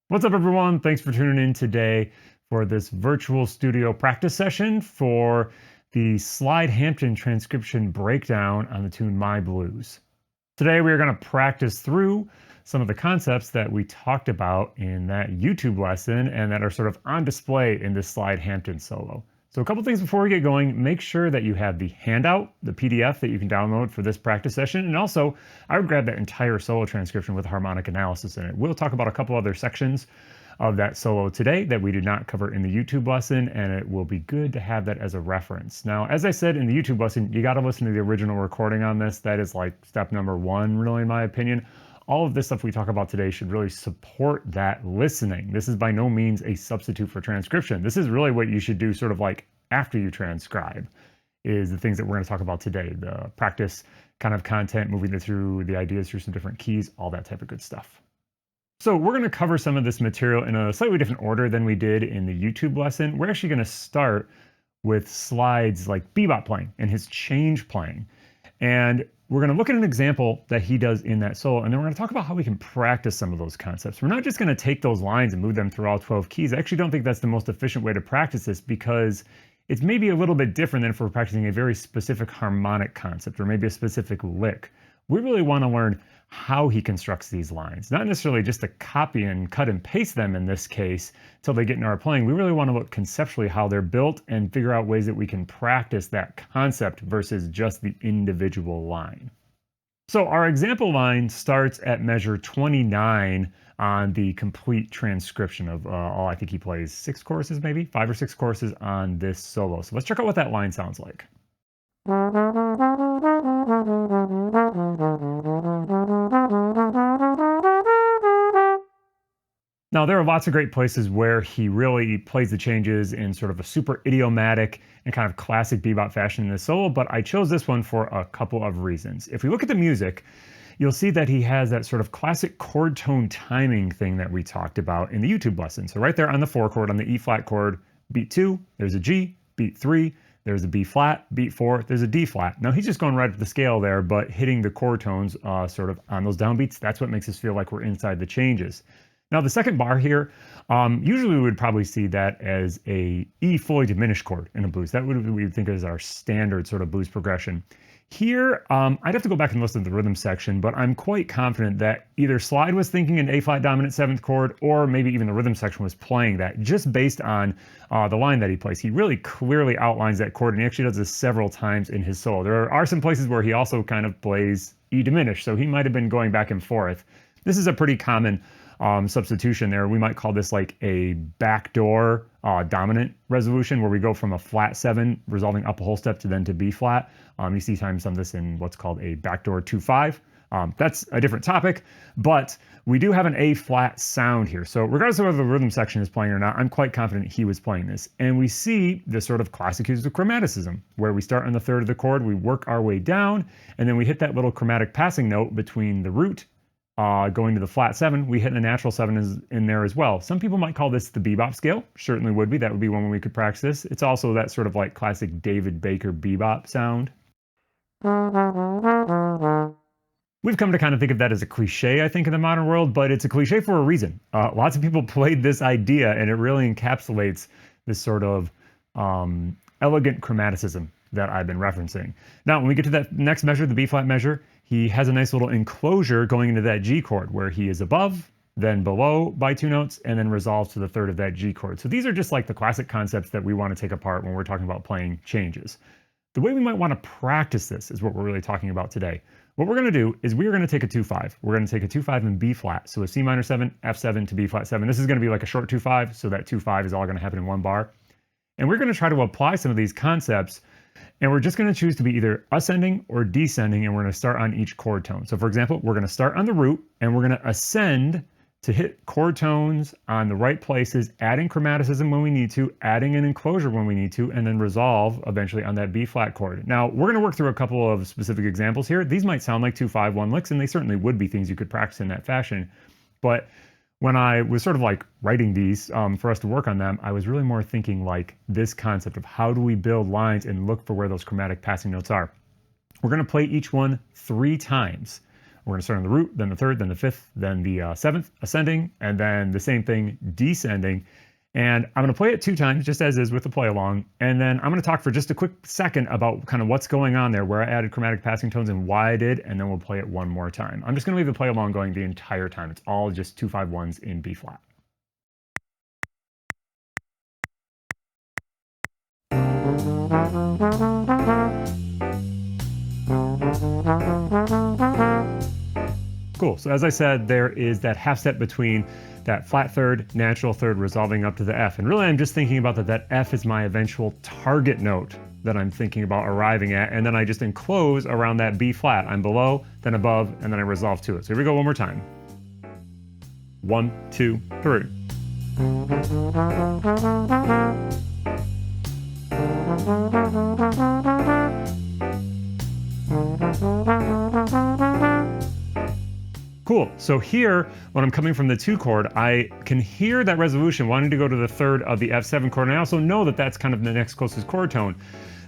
What's up, everyone? Thanks for tuning in today for this virtual studio practice session for the slide Hampton transcription breakdown on the tune My Blues. Today, we are going to practice through some of the concepts that we talked about in that YouTube lesson and that are sort of on display in this slide Hampton solo. So a couple things before we get going, make sure that you have the handout, the PDF that you can download for this practice session. And also, I would grab that entire solo transcription with harmonic analysis in it. We'll talk about a couple other sections of that solo today that we did not cover in the YouTube lesson, and it will be good to have that as a reference. Now, as I said in the YouTube lesson, you got to listen to the original recording on this. That is like step number one, really, in my opinion. All of this stuff we talk about today should really support that listening. This is by no means a substitute for transcription. This is really what you should do sort of like after you transcribe, is the things that we're going to talk about today. The practice kind of content, moving through the ideas through some different keys, all that type of good stuff. So we're going to cover some of this material in a slightly different order than we did in the YouTube lesson. We're actually going to start with slides like bebop playing and his change playing. And we're going to look at an example that he does in that solo, and then we're going to talk about how we can practice some of those concepts. We're not just going to take those lines and move them through all 12 keys. I actually don't think that's the most efficient way to practice this, because it's maybe a little bit different than if we're practicing a very specific harmonic concept or maybe a specific lick. We really want to learn how he constructs these lines, not necessarily just to copy and cut and paste them in this case until they get into our playing. We really want to look conceptually how they're built and figure out ways that we can practice that concept versus just the individual line. So our example line starts at measure 29 on the complete transcription of all. I think he plays 6 choruses, maybe 5 or 6 choruses on this solo. So let's check out what that line sounds like. Now, there are lots of great places where he really plays the changes in sort of a super idiomatic and kind of classic bebop fashion in this solo, but I chose this one for a couple of reasons. If we look at the music, you'll see that he has that sort of classic chord tone timing thing that we talked about in the YouTube lesson. So right there on the 4 chord, on the E flat chord, beat 2, there's a G, beat 3, there's a B flat, beat 4, there's a D flat. Now he's just going right up the scale there, but hitting the chord tones sort of on those downbeats. That's what makes us feel like we're inside the changes. Now the second bar here, usually we would probably see that as a E fully diminished chord in a blues. That would we would think is our standard sort of blues progression. Here, I'd have to go back and listen to the rhythm section, but I'm quite confident that either Slide was thinking an A flat dominant 7th chord, or maybe even the rhythm section was playing that, just based on the line that he plays. He really clearly outlines that chord, and he actually does this several times in his solo. There are some places where he also kind of plays E diminished, so he might have been going back and forth. This is a pretty common substitution there. We might call this like a backdoor dominant resolution, where we go from a flat 7 resolving up a whole step to then to B flat. You see times some of this in what's called a backdoor 2-5. That's a different topic, but we do have an A flat sound here. So regardless of whether the rhythm section is playing or not, I'm quite confident he was playing this. And we see this sort of classic use of chromaticism, where we start on the 3rd of the chord, we work our way down, and then we hit that little chromatic passing note between the root going to the flat 7. We hit a natural 7 in there as well. Some people might call this the bebop scale. Certainly would be. That would be one where we could practice this. It's also that sort of like classic David Baker bebop sound. We've come to kind of think of that as a cliche, I think, in the modern world, but it's a cliche for a reason. Lots of people played this idea, and it really encapsulates this sort of elegant chromaticism that I've been referencing. Now, when we get to that next measure, the B flat measure, he has a nice little enclosure going into that G chord, where he is above, then below by 2 notes, and then resolves to the 3rd of that G chord. So these are just like the classic concepts that we want to take apart when we're talking about playing changes. The way we might want to practice this is what we're really talking about today. What we're going to do is we're going to take a 2-5. We're going to take a 2-5 in B flat. So a C minor 7, F7 to B flat 7. This is going to be like a short 2-5, so that 2-5 is all going to happen in one bar. And we're going to try to apply some of these concepts, and we're just going to choose to be either ascending or descending, and we're going to start on each chord tone. So for example, we're going to start on the root, and we're going to ascend to hit chord tones on the right places, adding chromaticism when we need to, adding an enclosure when we need to, and then resolve eventually on that B flat chord. Now, we're going to work through a couple of specific examples here. These might sound like 2-5-1 licks, and they certainly would be things you could practice in that fashion. But when I was sort of like writing these for us to work on them, I was really more thinking like this concept of how do we build lines and look for where those chromatic passing notes are. We're going to play each one 3 times. We're going to start on the root, then the third, then the fifth, then the seventh, ascending, and then the same thing, descending. And I'm going to play it 2 times, just as is with the play along. And then I'm going to talk for just a quick second about kind of what's going on there, where I added chromatic passing tones and why I did, and then we'll play it 1 more time. I'm just going to leave the play along going the entire time. It's all just 2-5-1s in B flat. Cool. So as I said, there is that half step between that flat third, natural third, resolving up to the F. And really, I'm just thinking about that F is my eventual target note that I'm thinking about arriving at. And then I just enclose around that B flat. I'm below, then above, and then I resolve to it. So here we go 1 more time. 1, 2, 3. Cool. So here, when I'm coming from the 2 chord, I can hear that resolution wanting to go to the third of the F7 chord, and I also know that that's kind of the next closest chord tone.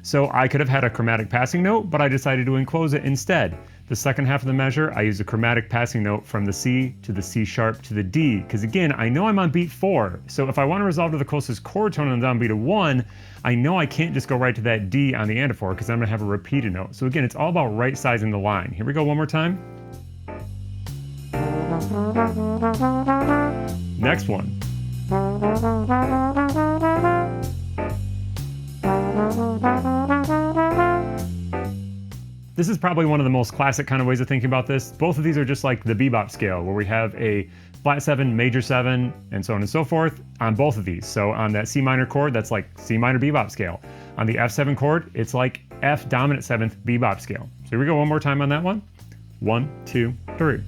So I could have had a chromatic passing note, but I decided to enclose it instead. The second half of the measure, I use a chromatic passing note from the C to the C sharp to the D, because again, I know I'm on beat 4. So if I want to resolve to the closest chord tone on the downbeat of 1, I know I can't just go right to that D on the anaphore, because I'm going to have a repeated note. So again, it's all about right sizing the line. Here we go 1 more time. Next one. This is probably one of the most classic kind of ways of thinking about this. Both of these are just like the bebop scale, where we have a flat 7, major 7, and so on and so forth on both of these. So on that C minor chord, that's like C minor bebop scale. On the F7 chord, it's like F dominant 7th bebop scale. So here we go 1 more time on that one. 1, 2, 3.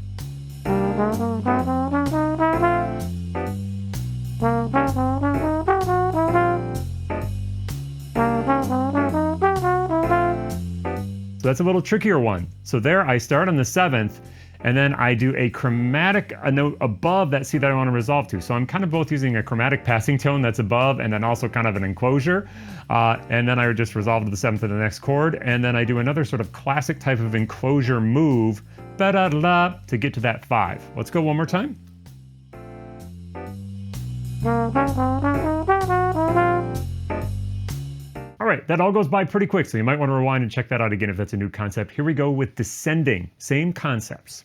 So that's a little trickier one. So there I start on the 7th, and then I do a chromatic note above that C that I want to resolve to. So I'm kind of both using a chromatic passing tone that's above, and then also kind of an enclosure. And then I would just resolve to the 7th of the next chord, and then I do another sort of classic type of enclosure move, ba-da-da-da, to get to that 5. Let's go 1 more time. All right, that all goes by pretty quick, so you might want to rewind and check that out again if that's a new concept. Here we go with descending, same concepts.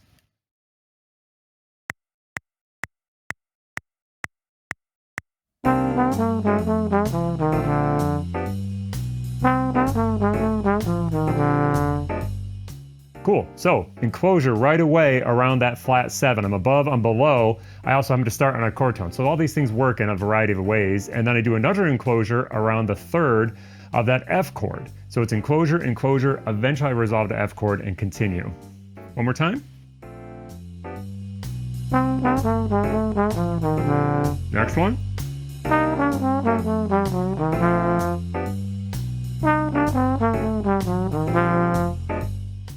Cool, so enclosure right away around that flat 7. I'm above, I'm below. I also have to start on a chord tone. So all these things work in a variety of ways. And then I do another enclosure around the 3rd of that F chord. So it's enclosure, enclosure, eventually I resolve to F chord and continue. 1 more time. Next one.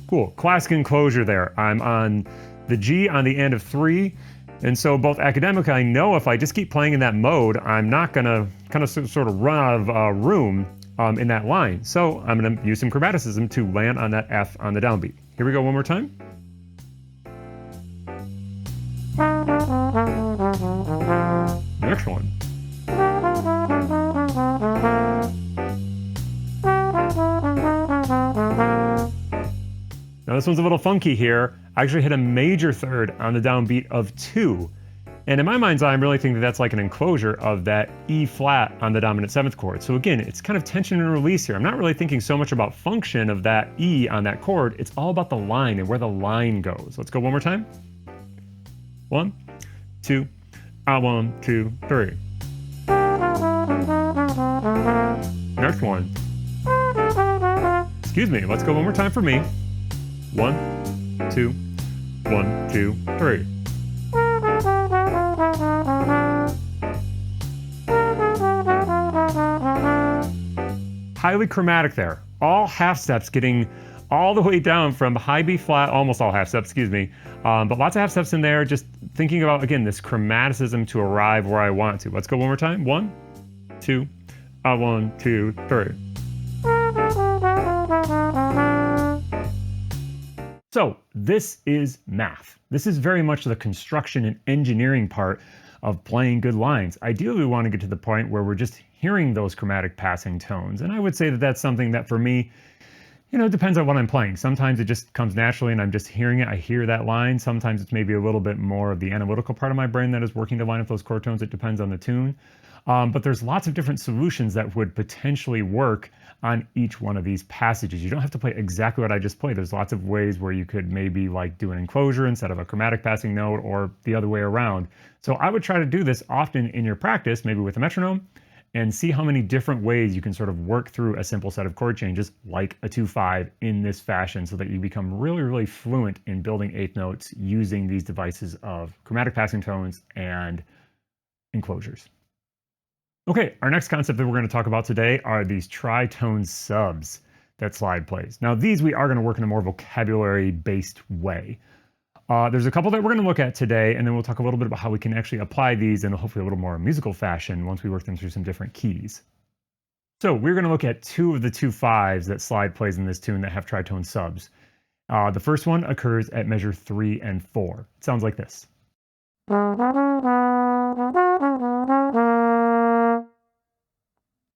Cool, classic enclosure there. I'm on the G on the end of 3, and so both academically, I know if I just keep playing in that mode, I'm not gonna kind of sort of run out of room in that line. So I'm gonna use some chromaticism to land on that F on the downbeat. Here we go 1 more time. Next one. Now this one's a little funky here. I actually hit a major 3rd on the downbeat of 2. And in my mind's eye, I'm really thinking that's like an enclosure of that E flat on the dominant 7th chord. So again, it's kind of tension and release here. I'm not really thinking so much about function of that E on that chord. It's all about the line and where the line goes. Let's go 1 more time. 1, 2, 1, 2, 3. Next one. Excuse me, let's go 1 more time for me. 1, 2, 1, 2, 3. Highly chromatic there. All half steps getting all the way down from high B flat, almost all half steps, excuse me. But lots of half steps in there, just thinking about, again, this chromaticism to arrive where I want to. Let's go 1 more time. 1, 2, 1, 2, 3. So this is math. This is very much the construction and engineering part of playing good lines. Ideally, we want to get to the point where we're just hearing those chromatic passing tones. And I would say that that's something that for me, it depends on what I'm playing. Sometimes it just comes naturally and I'm just hearing it. I hear that line. Sometimes it's maybe a little bit more of the analytical part of my brain that is working to line up those chord tones. It depends on the tune. But there's lots of different solutions that would potentially work on each one of these passages. You don't have to play exactly what I just played. There's lots of ways where you could maybe like do an enclosure instead of a chromatic passing note, or the other way around. So I would try to do this often in your practice, maybe with a metronome, and see how many different ways you can sort of work through a simple set of chord changes like a 2-5 in this fashion, so that you become really, really fluent in building eighth notes using these devices of chromatic passing tones and enclosures. Okay, our next concept that we're going to talk about today are these tritone subs that Slide plays. Now these we are going to work in a more vocabulary-based way. There's a couple that we're going to look at today, and then we'll talk a little bit about how we can actually apply these in hopefully a little more musical fashion once we work them through some different keys. So we're going to look at two of the 2-5s that Slide plays in this tune that have tritone subs. The first one occurs at measure 3 and 4. It sounds like this.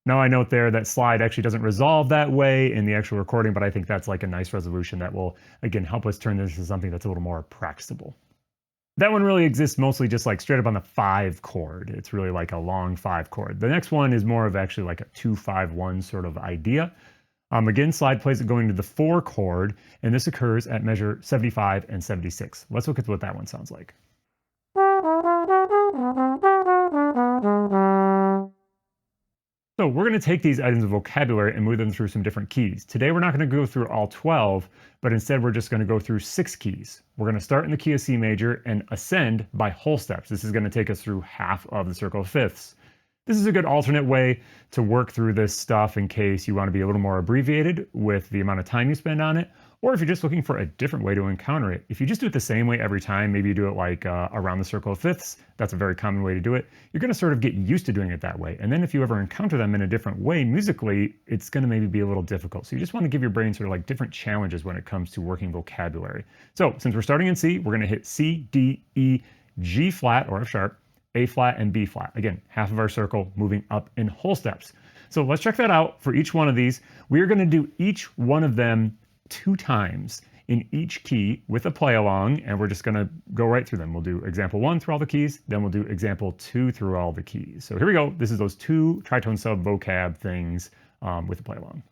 Now I note there that Slide actually doesn't resolve that way in the actual recording, but I think that's like a nice resolution that will, again, help us turn this into something that's a little more practicable. That one really exists mostly just like straight up on the 5 chord. It's really like a long 5 chord. The next one is more of actually like a 2-5-1 sort of idea. Again, Slide plays it going to the 4 chord, and this occurs at measure 75 and 76. Let's look at what that one sounds like. So we're going to take these items of vocabulary and move them through some different keys. Today we're not going to go through all 12, but instead we're just going to go through 6 keys. We're going to start in the key of C major and ascend by whole steps. This is going to take us through half of the circle of fifths. This is a good alternate way to work through this stuff in case you want to be a little more abbreviated with the amount of time you spend on it, or if you're just looking for a different way to encounter it. If you just do it the same way every time, maybe you do it like around the circle of fifths, that's a very common way to do it. You're going to sort of get used to doing it that way. And then if you ever encounter them in a different way musically, it's going to maybe be a little difficult. So you just want to give your brain sort of like different challenges when it comes to working vocabulary. So since we're starting in C, we're going to hit C, D, E, G flat or F sharp, A flat, and B flat. Again, half of our circle moving up in whole steps. So let's check that out for each one of these. We are going to do each one of them 2 times in each key with a play along, and we're just going to go right through them. We'll do example 1 through all the keys, then we'll do example 2 through all the keys. So here we go. This is those 2 tritone sub vocab things with a play along.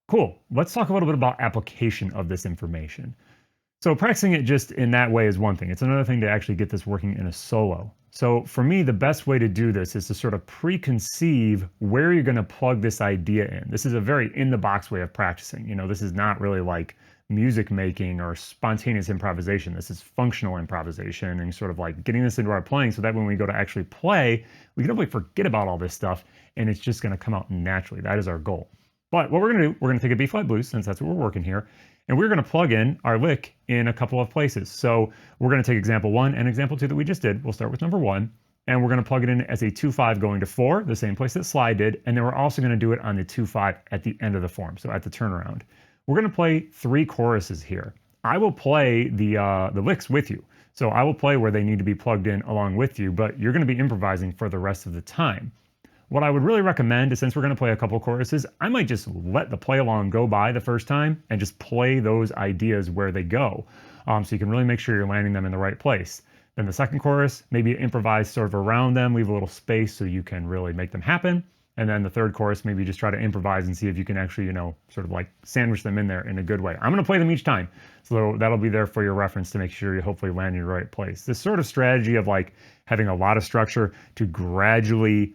Cool. Let's talk a little bit about application of this information. So practicing it just in that way is one thing. It's another thing to actually get this working in a solo. So for me, the best way to do this is to sort of preconceive where you're going to plug this idea in. This is a very in-the-box way of practicing. This is not really like music making or spontaneous improvisation. This is functional improvisation and sort of like getting this into our playing so that when we go to actually play, we can hopefully forget about all this stuff and it's just going to come out naturally. That is our goal. But what we're going to do, we're going to take a B-flat blues, since that's what we're working here, and we're going to plug in our lick in a couple of places. So we're going to take example 1 and example 2 that we just did. We'll start with number 1, and we're going to plug it in as a 2-5 going to 4, the same place that slide did, and then we're also going to do it on the 2-5 at the end of the form, so at the turnaround. We're going to play 3 choruses here. I will play the licks with you, so I will play where they need to be plugged in along with you, but you're going to be improvising for the rest of the time. What I would really recommend is, since we're going to play a couple choruses, I might just let the play along go by the first time and just play those ideas where they go. So you can really make sure you're landing them in the right place. Then the second chorus, maybe improvise sort of around them, leave a little space so you can really make them happen. And then the third chorus, maybe just try to improvise and see if you can actually, sort of like sandwich them in there in a good way. I'm going to play them each time. So that'll be there for your reference to make sure you hopefully land in the right place. This sort of strategy of like having a lot of structure to gradually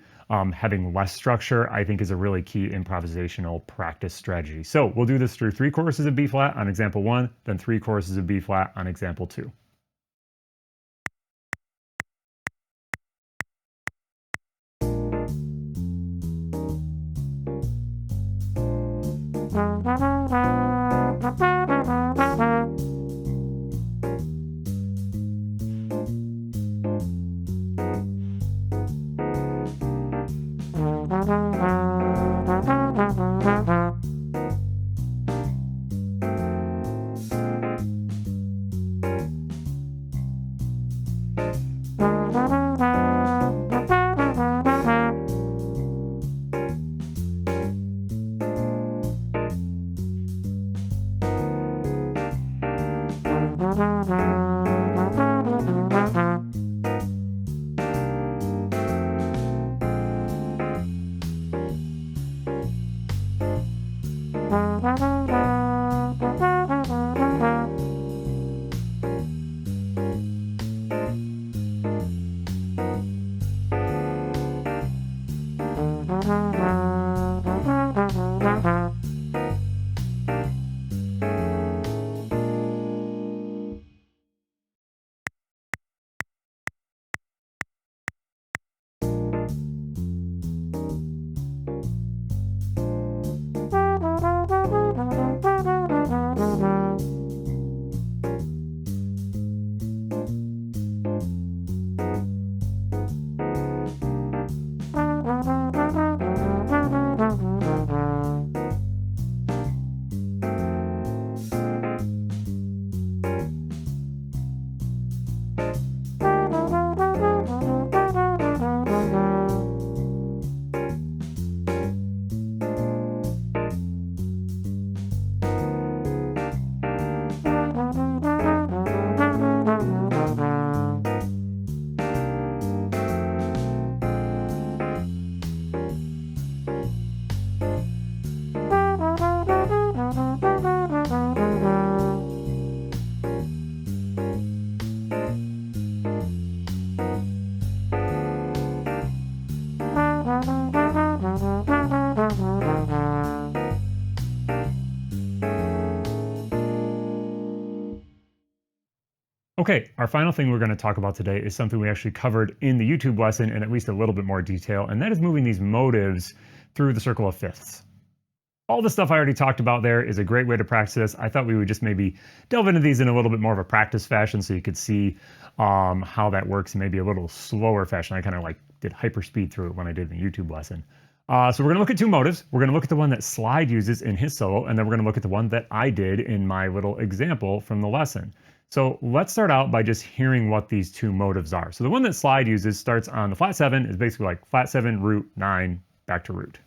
having less structure, I think, is a really key improvisational practice strategy. So we'll do this through 3 choruses of B flat on example 1, then 3 choruses of B flat on example 2. Okay, our final thing we're going to talk about today is something we actually covered in the YouTube lesson in at least a little bit more detail, and that is moving these motives through the circle of fifths. All the stuff I already talked about there is a great way to practice this. I thought we would just maybe delve into these in a little bit more of a practice fashion so you could see how that works in maybe a little slower fashion. I kind of like did hyperspeed through it when I did the YouTube lesson. So we're going to look at 2 motives. We're going to look at the one that Slide uses in his solo, and then we're going to look at the one that I did in my little example from the lesson. So let's start out by just hearing what these 2 motives are. So the one that Slide uses starts on the flat 7, is basically like flat 7, root, 9, back to root.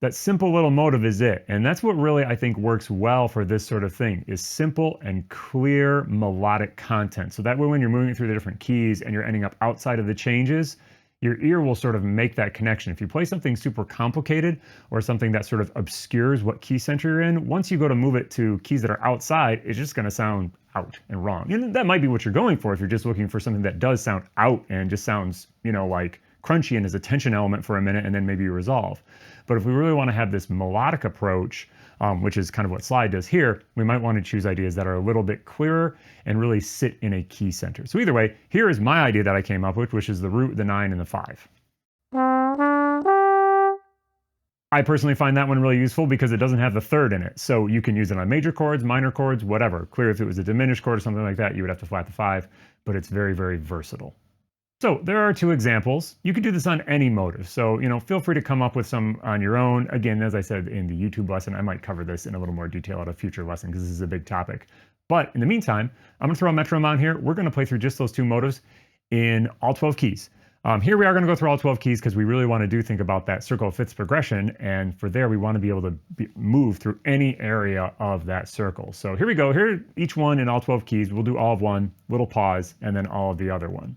That simple little motive is it. And that's what really, I think, works well for this sort of thing, is simple and clear melodic content. So that way when you're moving through the different keys and you're ending up outside of the changes, your ear will sort of make that connection. If you play something super complicated or something that sort of obscures what key center you're in, once you go to move it to keys that are outside, it's just going to sound out and wrong. And that might be what you're going for if you're just looking for something that does sound out and just sounds, like crunchy and is a tension element for a minute and then maybe you resolve. But if we really want to have this melodic approach, which is kind of what slide does here, we might want to choose ideas that are a little bit clearer and really sit in a key center. So either way, here is my idea that I came up with, which is the root, the 9, and the 5. I personally find that one really useful because it doesn't have the third in it. So you can use it on major chords, minor chords, whatever. Clear if it was a diminished chord or something like that, you would have to flat the 5, but it's very, very versatile. So there are 2 examples. You can do this on any motive. So, feel free to come up with some on your own. Again, as I said in the YouTube lesson, I might cover this in a little more detail at a future lesson because this is a big topic. But in the meantime, I'm going to throw a metronome on here. We're going to play through just those 2 motives in all 12 keys. Here we are going to go through all 12 keys because we really want to think about that circle of fifths progression. And for there, we want to be able to move through any area of that circle. So here we go. Here, each one in all 12 keys. We'll do all of one, little pause, and then all of the other one.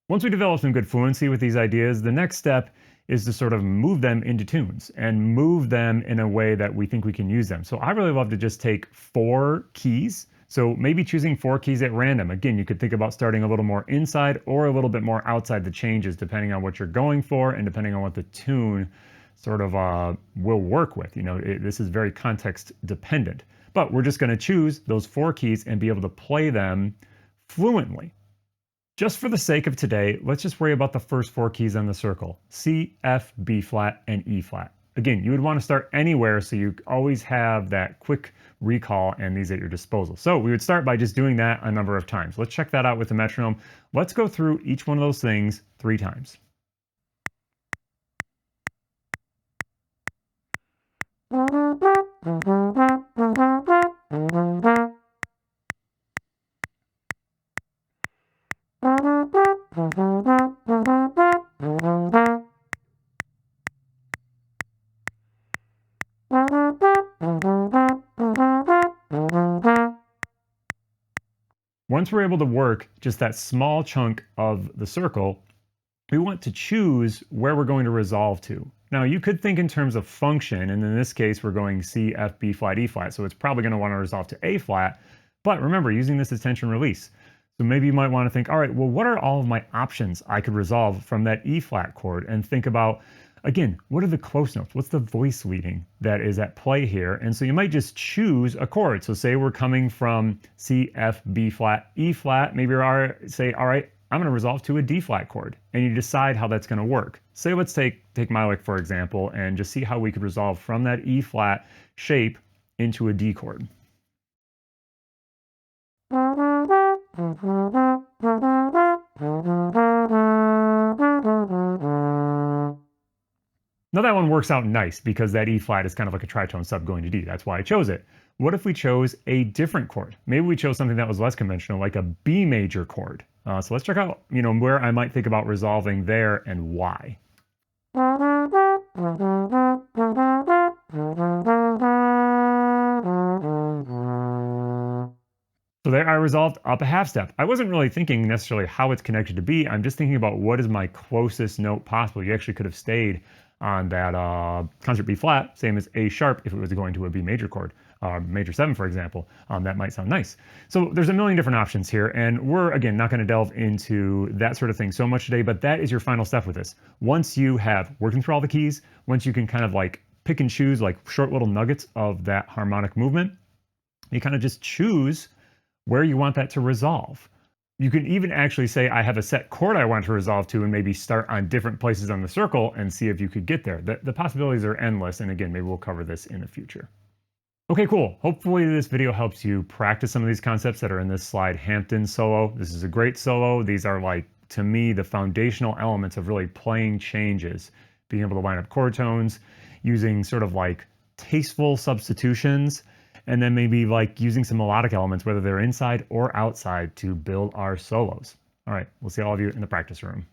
Once we develop some good fluency with these ideas, the next step is to sort of move them into tunes and move them in a way that we think we can use them. So I really love to just take 4 keys. So maybe choosing 4 keys at random. Again, you could think about starting a little more inside or a little bit more outside the changes, depending on what you're going for and depending on what the tune sort of will work with. This is very context dependent. But we're just going to choose those 4 keys and be able to play them fluently. Just for the sake of today, let's just worry about the first 4 keys on the circle: C, F, B flat, and E flat. Again, you would want to start anywhere so you always have that quick recall and these at your disposal. So we would start by just doing that a number of times. Let's check that out with the metronome. Let's go through each one of those things 3 times. Once we're able to work just that small chunk of the circle, we want to choose where we're going to resolve to. Now, you could think in terms of function, and in this case, we're going C, F, B flat, E flat, so it's probably going to want to resolve to A flat. But remember, using this as tension release. So maybe you might want to think, all right, well, what are all of my options I could resolve from that E flat chord? And think about, again, what are the close notes? What's the voice leading that is at play here? And so you might just choose a chord. So say we're coming from C, F, B flat, E flat. Maybe you say, all right, I'm going to resolve to a D flat chord. And you decide how that's going to work. Say let's take my lick, for example, and just see how we could resolve from that E flat shape into a D chord. Now that one works out nice because that E flat is kind of like a tritone sub going to D. That's why I chose it. What if we chose a different chord? Maybe we chose something that was less conventional, like a B major chord. So let's check out, where I might think about resolving there and why. So there I resolved up a half step. I wasn't really thinking necessarily how it's connected to B. I'm just thinking about what is my closest note possible. You actually could have stayed on that concert B flat, same as A sharp if it was going to a B major chord, major 7, for example. That might sound nice. So there's a million different options here, and we're, again, not going to delve into that sort of thing so much today, but that is your final step with this. Once you have working through all the keys, once you can kind of like pick and choose like short little nuggets of that harmonic movement, you kind of just choose where you want that to resolve. You can even actually say, I have a set chord I want to resolve to, and maybe start on different places on the circle and see if you could get there. The possibilities are endless, and again, maybe we'll cover this in the future. Okay, cool. Hopefully this video helps you practice some of these concepts that are in this slide Hampton solo. This is a great solo. These are, like, to me, the foundational elements of really playing changes, being able to line up chord tones, using sort of like tasteful substitutions, and then maybe like using some melodic elements, whether they're inside or outside, to build our solos. All right, we'll see all of you in the practice room.